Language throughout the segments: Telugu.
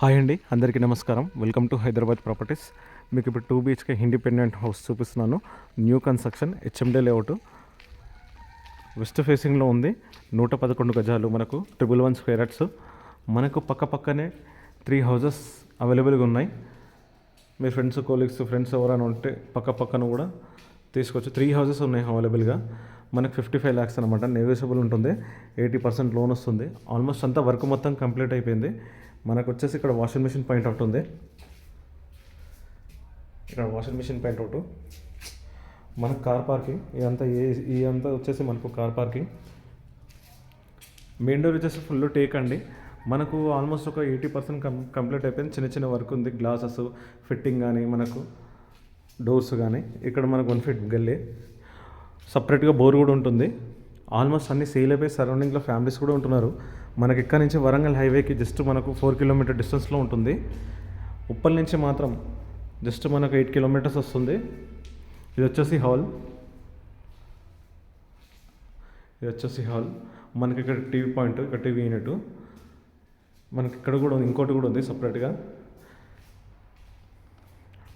హాయ్ అండి, అందరికీ నమస్కారం. Welcome to Hyderabad properties. మీకు ఇప్పుడు 2 BHK ఇండిపెండెంట్ హౌస్ చూపిస్తున్నాను. New construction, HMDA layout, west ఫేసింగ్లో ఉంది. 111 గజాలు, మనకు 111 స్క్వేర్ యార్డ్స్. మనకు పక్కనే 3 హౌసెస్ అవైలబుల్గా ఉన్నాయి. మీ ఫ్రెండ్స్ ఎవరైనా ఉంటే పక్కన కూడా తీసుకోవచ్చు. 3 హౌసెస్ ఉన్నాయి అవైలబుల్గా. మనకు 55 lakhs అనమాట. నెగోషియబుల్ ఉంటుంది. 80% లోన్ వస్తుంది. ఆల్మోస్ట్ అంతా వర్క్ మొత్తం కంప్లీట్ అయిపోయింది. మనకు వచ్చేసి ఇక్కడ వాషింగ్ మిషన్ పాయింట్ అవుట్ ఉంది. ఇక్కడ వాషింగ్ మిషన్ పాయింట్ అవుట్, మనకు కార్ పార్కింగ్, ఇదంతా వచ్చేసి మనకు కార్ పార్కింగ్. మెయిన్ డోర్ వచ్చేసి ఫుల్ టేక్ అండి. మనకు ఆల్మోస్ట్ ఒక 80% కంప్లీట్ అయిపోయింది. చిన్న వర్క్ ఉంది. గ్లాసెస్ ఫిట్టింగ్ కానీ, మనకు డోర్స్ కానీ. ఇక్కడ మనకు 1 feet గల్లీ, సపరేట్గా బోర్ కూడా ఉంటుంది. ఆల్మోస్ట్ అన్ని సేల్ అయిపోయి సరౌండింగ్లో ఫ్యామిలీస్ కూడా ఉంటున్నారు. మనకి ఇక్కడ నుంచి వరంగల్ హైవేకి జస్ట్ మనకు 4 kilometer డిస్టెన్స్లో ఉంటుంది. ఉప్పల్ నుంచి మాత్రం జస్ట్ మనకు 8 kilometers వస్తుంది. ఇది వచ్చేసి హాల్. మనకి ఇక్కడ టీవీ పాయింట్, ఇక్కడ టీవీ యూనిట్. మనకి ఇక్కడ కూడా ఇంకోటి కూడా ఉంది సపరేట్గా.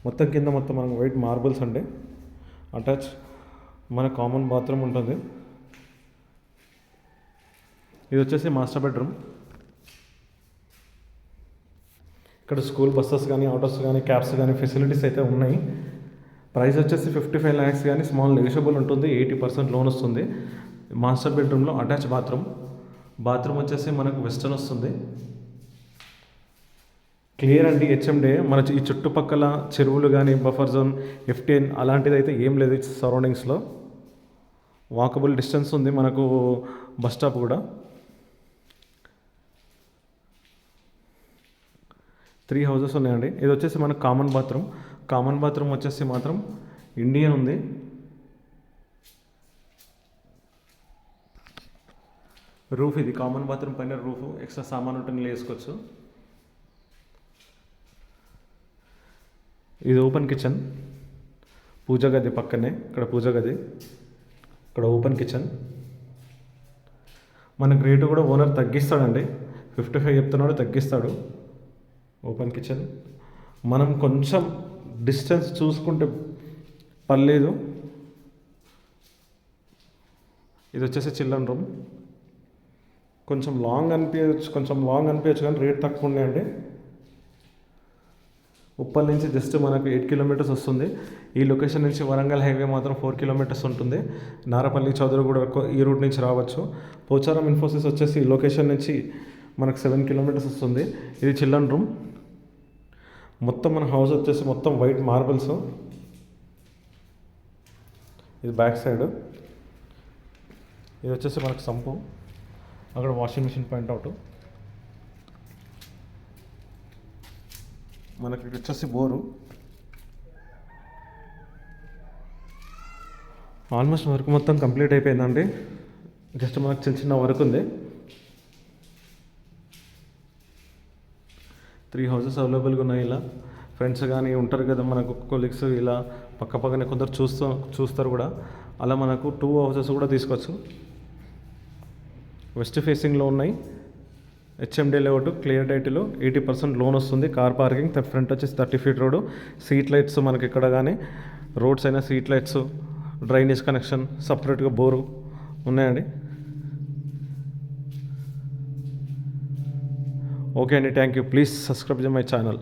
మొత్తం కింద మనకు వైట్ మార్బుల్స్ అండి. అటాచ్ మన కామన్ బాత్రూమ్ ఉంటుంది. ఇది వచ్చేసి మాస్టర్ బెడ్రూమ్. ఇక్కడ స్కూల్ బస్సెస్ కానీ, ఆటోస్ కానీ, క్యాబ్స్ కానీ ఫెసిలిటీస్ అయితే ఉన్నాయి. ప్రైస్ వచ్చేసి 55 lakhs కానీ స్మాల్ నెగోషియబుల్ ఉంటుంది. 80% లోన్ వస్తుంది. మాస్టర్ బెడ్రూమ్లో అటాచ్ బాత్రూమ్ వచ్చేసి మనకు వెస్టర్న్ వస్తుంది. క్లియర్ అండి. హెచ్ఎండే. మన ఈ చుట్టుపక్కల చెరువులు కానీ, బఫర్ జోన్, FTN అలాంటిది అయితే ఏం లేదు. సరౌండింగ్స్లో వాకబుల్ డిస్టెన్స్ ఉంది. మనకు బస్ స్టాప్ కూడా. 3 houses ఉన్నాయండి. ఇది వచ్చేసి మనకు కామన్ బాత్రూమ్ వచ్చేసి మాత్రం ఇండియన్ ఉంది. రూఫ్, ఇది కామన్ బాత్రూమ్ పైన రూఫ్, ఎక్స్ట్రా సామాన్ ఉంటే నీళ్ళు వేసుకోవచ్చు. ఇది ఓపెన్ కిచెన్, పూజ గది పక్కనే. ఇక్కడ పూజ గది, ఇక్కడ ఓపెన్ కిచెన్. మనకు రేటు కూడా ఓనర్ తగ్గిస్తాడండి. 55 చెప్తున్నాడు, తగ్గిస్తాడు. Open kitchen. మనం కొంచెం డిస్టెన్స్ చూసుకుంటే పర్లేదు. ఇది వచ్చేసి చిల్డ్రన్ రూమ్. కొంచెం లాంగ్ అనిపించచ్చు కానీ రేట్ తక్కువ ఉన్నాయండి. ఉప్పల్ నుంచి జస్ట్ మనకు 8 kilometers వస్తుంది. ఈ లొకేషన్ నుంచి వరంగల్ హైవే మాత్రం 4 kilometers ఉంటుంది. నారపల్లి, చౌదరిగూడ ఈ రూట్ నుంచి రావచ్చు. పోచారం ఇన్ఫోసిస్ వచ్చేసి ఈ లొకేషన్ నుంచి మనకు 7 kilometers వస్తుంది. ఇది చిల్డ్రన్ రూమ్. మొత్తం మన హౌస్ వచ్చేసి మొత్తం వైట్ మార్బుల్స్. ఇది బ్యాక్ సైడ్. ఇది వచ్చేసి మనకు సంపు. అక్కడ వాషింగ్ మిషన్ పాయింట్ అవుట్. మనకి వచ్చేసి బోరు. ఆల్మోస్ట్ వర్క్ మొత్తం కంప్లీట్ అయిపోయిందండి. జస్ట్ మనకు చిన్న వర్క్ ఉంది. 3 houses అవైలబుల్గా ఉన్నాయి. ఇలా ఫ్రెండ్స్ కానీ ఉంటారు కదా మనకు, కొలీగ్స్, ఇలా పక్కనే కొందరు చూస్తారు కూడా. అలా మనకు 2 houses కూడా తీసుకోవచ్చు. వెస్ట్ ఫేసింగ్లో ఉన్నాయి. హెచ్ఎండే లేఅవుట్, క్లియర్ టైటిల్, 80% లోన్ వస్తుంది. కార్ పార్కింగ్, ఫ్రంట్ వచ్చేసి 30 feet రోడ్. సీట్ లైట్స్ మనకి ఇక్కడ కానీ రోడ్స్ అయినా సీట్ లైట్స్, డ్రైనేజ్ కనెక్షన్, సపరేట్గా బోరు ఉన్నాయండి. ఓకే అండి, thank you. Please subscribe my channel.